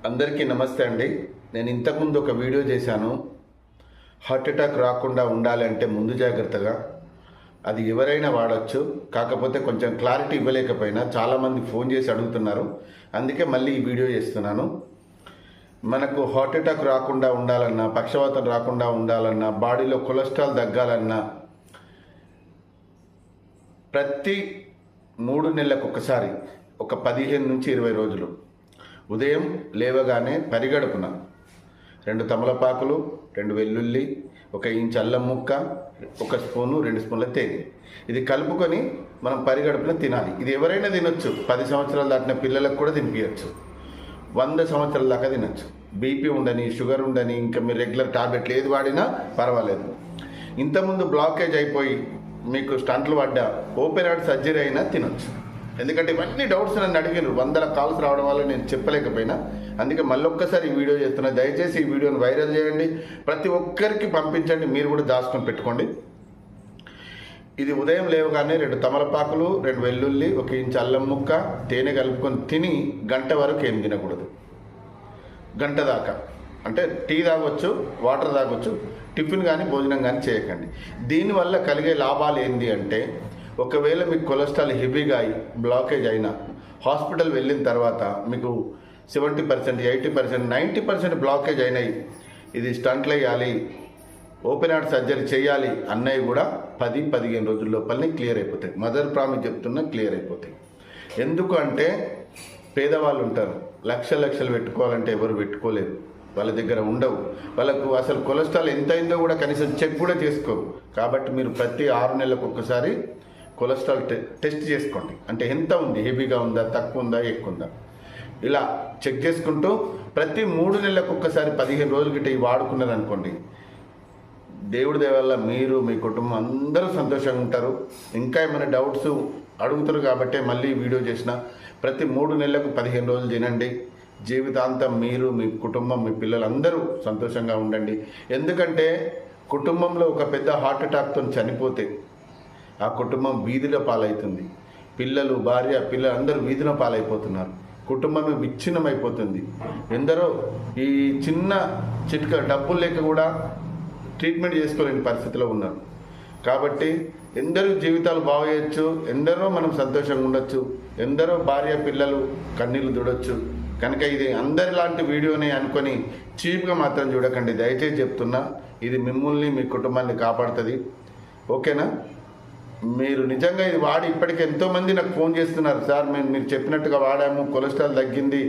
అందరికీ నమస్తే అండి. నేను ఇంతకుముందు ఒక వీడియో చేశాను. హార్ట్ అటాక్ రాకుండా ఉండాలంటే ముందు జాగ్రత్తగా అది ఎవరైనా వాడచ్చు. కాకపోతే కొంచెం క్లారిటీ ఇవ్వలేకపోయినా చాలామంది ఫోన్ చేసి అడుగుతున్నారు. అందుకే మళ్ళీ ఈ వీడియో చేస్తున్నాను. మనకు హార్ట్ అటాక్ రాకుండా ఉండాలన్నా, పక్షవాతం రాకుండా ఉండాలన్నా, బాడీలో కొలెస్ట్రాల్ తగ్గాలన్నా ప్రతి 3 నెలలకు ఒకసారి ఒక 15 నుంచి 20 రోజులు ఉదయం లేవగానే పరిగడుపున 2 తమలపాకులు, 2 వెల్లుల్లి, 1 ఇంచ్ అల్లం ముక్క, 1 స్పూను 2 స్పూన్ల తేనె ఇది కలుపుకొని మనం పరిగడుపున తినాలి. ఇది ఎవరైనా తినొచ్చు. 10 సంవత్సరాలు దాటిన పిల్లలకు కూడా తినిపించచ్చు. 100 సంవత్సరాల దాకా తినొచ్చు. బీపీ ఉండని, షుగర్ ఉండని, ఇంకా మీరు రెగ్యులర్ టాబ్లెట్లు ఏది వాడినా పర్వాలేదు. ఇంతకుముందు బ్లాకేజ్ అయిపోయి మీకు స్టంట్లు పడ్డా, ఓపెన్ హార్ట్ సర్జరీ అయినా తినొచ్చు. ఎందుకంటే ఇవన్నీ డౌట్స్ నన్ను అడిగారు. 100 కాల్స్ రావడం వల్ల నేను చెప్పలేకపోయినా, అందుకే మళ్ళొక్కసారి ఈ వీడియో చేస్తున్నా. దయచేసి ఈ వీడియోని వైరల్ చేయండి, ప్రతి ఒక్కరికి పంపించండి, మీరు కూడా దాచుకొని పెట్టుకోండి. ఇది ఉదయం లేవగానే 2 తమలపాకులు, 2 వెల్లుల్లి, 1 ఇంచ్ అల్లం ముక్క, తేనె కలుపుకొని తిని గంట వరకు ఏం తినకూడదు. గంట దాకా అంటే టీ తాగొచ్చు, వాటర్ తాగొచ్చు, టిఫిన్ కానీ భోజనం కానీ చేయకండి. దీనివల్ల కలిగే లాభాలు ఏంటి అంటే, ఒకవేళ మీకు కొలెస్ట్రాల్ హెవీగా అయి బ్లాకేజ్ అయినా హాస్పిటల్ వెళ్ళిన తర్వాత మీకు 70%, 80%, 90% బ్లాకేజ్ అయినాయి, ఇది స్టంట్లు వేయాలి, ఓపెన్ హార్ట్ సర్జరీ చేయాలి అన్నవి కూడా 10-15 రోజుల లోపలనే క్లియర్ అయిపోతాయి. మదర్ ప్రామిస్ చెప్తున్నా క్లియర్ అయిపోతాయి. ఎందుకు అంటే పేదవాళ్ళు ఉంటారు, లక్షలు పెట్టుకోవాలంటే ఎవరు పెట్టుకోలేరు, వాళ్ళ దగ్గర ఉండవు. వాళ్ళకు అసలు కొలెస్ట్రాల్ ఎంత అయిందో కూడా కనీసం చెక్ కూడా చేసుకోరు. కాబట్టి మీరు ప్రతి 6 నెలలకు ఒక్కసారి కొలెస్ట్రాల్ టెస్ట్ చేసుకోండి. అంటే ఎంత ఉంది, హెవీగా ఉందా, తక్కువ ఉందా, ఎక్కువ ఉందా, ఇలా చెక్ చేసుకుంటూ ప్రతి 3 నెలలకు ఒక్కసారి 15 రోజుల గిట్ట ఇవి వాడుకున్నారనుకోండి, దేవుడి దయ వల్ల మీరు మీ కుటుంబం అందరూ సంతోషంగా ఉంటారు. ఇంకా ఏమైనా డౌట్స్ అడుగుతారు కాబట్టి మళ్ళీ వీడియో చేసిన. ప్రతి 3 నెలలకు 15 రోజులు తినండి. జీవితాంతం మీరు, మీ కుటుంబం, మీ పిల్లలందరూ సంతోషంగా ఉండండి. ఎందుకంటే కుటుంబంలో ఒక పెద్ద హార్ట్ అటాక్తో చనిపోతే ఆ కుటుంబం వీధిలో పాలవుతుంది. పిల్లలు, భార్య, పిల్లలు అందరూ వీధిలో పాలైపోతున్నారు. కుటుంబమే విచ్ఛిన్నమైపోతుంది. ఎందరో ఈ చిన్న చిట్కా డబ్బులు లేక కూడా ట్రీట్మెంట్ చేసుకోలేని పరిస్థితిలో ఉన్నారు. కాబట్టి ఎందరో జీవితాలు బాగు చేయొచ్చు, ఎందరో మనం సంతోషంగా ఉండొచ్చు, ఎందరో భార్య పిల్లలు కన్నీళ్ళు దుడొచ్చు. కనుక ఇది అందరిలాంటి వీడియోనే అనుకొని చీప్గా మాత్రం చూడకండి. దయచేసి చెప్తున్నా, ఇది మిమ్మల్ని, మీ కుటుంబాన్ని కాపాడుతుంది. ఓకేనా? మీరు నిజంగా ఇది వాడి ఇప్పటికీ ఎంతోమంది నాకు ఫోన్ చేస్తున్నారు, సార్ మేము మీరు చెప్పినట్టుగా వాడాము, కొలెస్ట్రాల్ తగ్గింది,